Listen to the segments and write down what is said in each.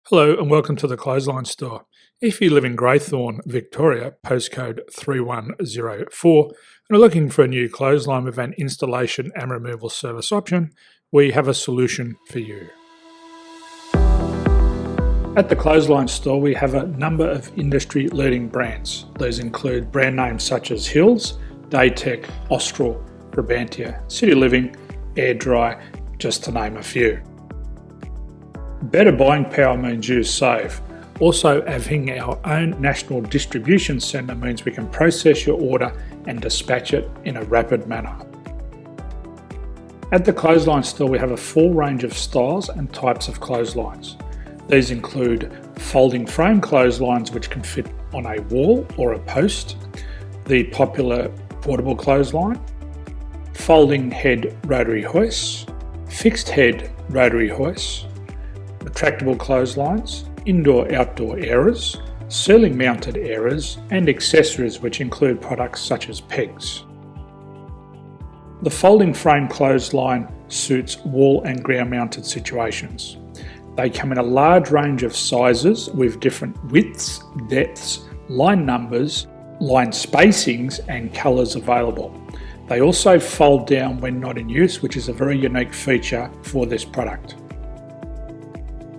Hello and welcome to the Clothesline Store. If you live in Greythorn, Victoria, postcode 3104, and are looking for a new clothesline with an installation and removal service option, we have a solution for you. At the Clothesline Store, we have a number of industry-leading brands. These include brand names such as Hills, Daytech, Austral, Brabantia, City Living, Air Dry, just to name a few. Better buying power means you save. Also, having our own national distribution centre means we can process your order and dispatch it in a rapid manner. At the Clothesline Store, we have a full range of styles and types of clotheslines. These include folding frame clotheslines which can fit on a wall or a post, the popular portable clothesline, folding head rotary hoists, fixed head rotary hoists, retractable clotheslines, indoor-outdoor airers, ceiling mounted airers, and accessories which include products such as pegs. The folding frame clothesline suits wall and ground mounted situations. They come in a large range of sizes with different widths, depths, line numbers, line spacings and colours available. They also fold down when not in use, which is a very unique feature for this product.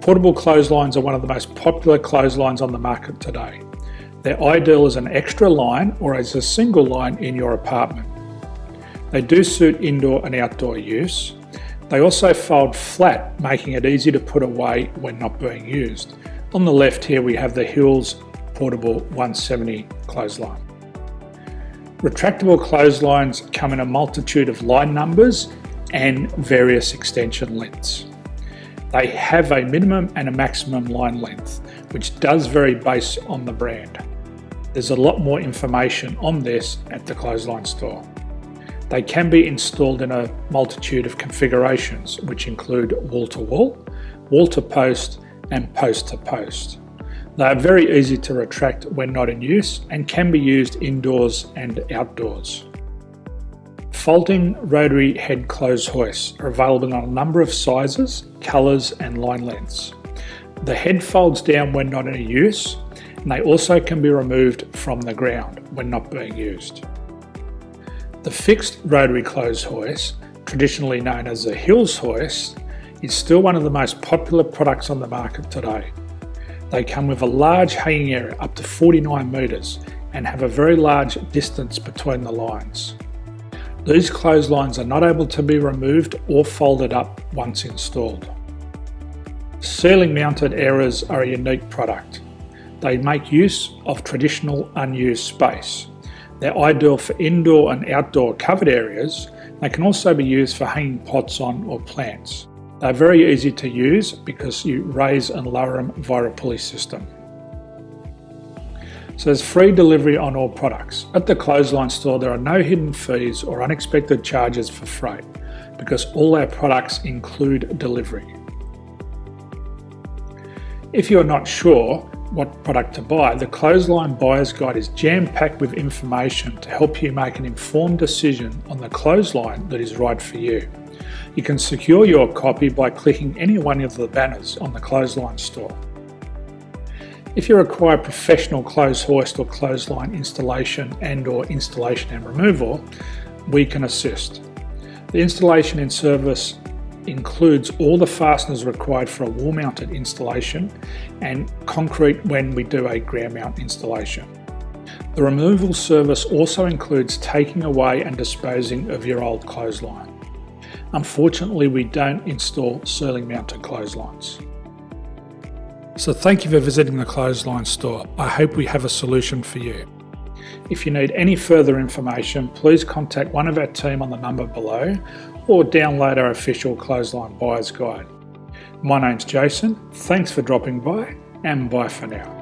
Portable clotheslines are one of the most popular clotheslines on the market today. They're ideal as an extra line or as a single line in your apartment. They do suit indoor and outdoor use. They also fold flat, making it easy to put away when not being used. On the left here we have the Hills Portable 170 clothesline. Retractable clotheslines come in a multitude of line numbers and various extension lengths. They have a minimum and a maximum line length, which does vary based on the brand. There's a lot more information on this at the Clothesline Store. They can be installed in a multitude of configurations, which include wall-to-wall, wall-to-post, and post-to-post. They are very easy to retract when not in use and can be used indoors and outdoors. Folding rotary head clothes hoists are available in a number of sizes, colours and line lengths. The head folds down when not in use, and they also can be removed from the ground when not being used. The fixed rotary clothes hoist, traditionally known as the Hills hoist, is still one of the most popular products on the market today. They come with a large hanging area up to 49 metres and have a very large distance between the lines. These clotheslines are not able to be removed or folded up once installed. Ceiling mounted airers are a unique product. They make use of traditional unused space. They're ideal for indoor and outdoor covered areas. They can also be used for hanging pots on or plants. They're very easy to use because you raise and lower them via a pulley system. So there's free delivery on all products. At the Clothesline Store, there are no hidden fees or unexpected charges for freight because all our products include delivery. If you're not sure what product to buy, the Clothesline Buyer's Guide is jam-packed with information to help you make an informed decision on the clothesline that is right for you. You can secure your copy by clicking any one of the banners on the Clothesline Store. If you require professional clothes hoist or clothesline installation and/or installation and removal, we can assist. The installation and service includes all the fasteners required for a wall-mounted installation and concrete when we do a ground mount installation. The removal service also includes taking away and disposing of your old clothesline. Unfortunately, we don't install ceiling mounted clotheslines. So thank you for visiting the Clothesline Store. I hope we have a solution for you. If you need any further information, please contact one of our team on the number below or download our official Clothesline Buyer's Guide. My name's Jason, thanks for dropping by and bye for now.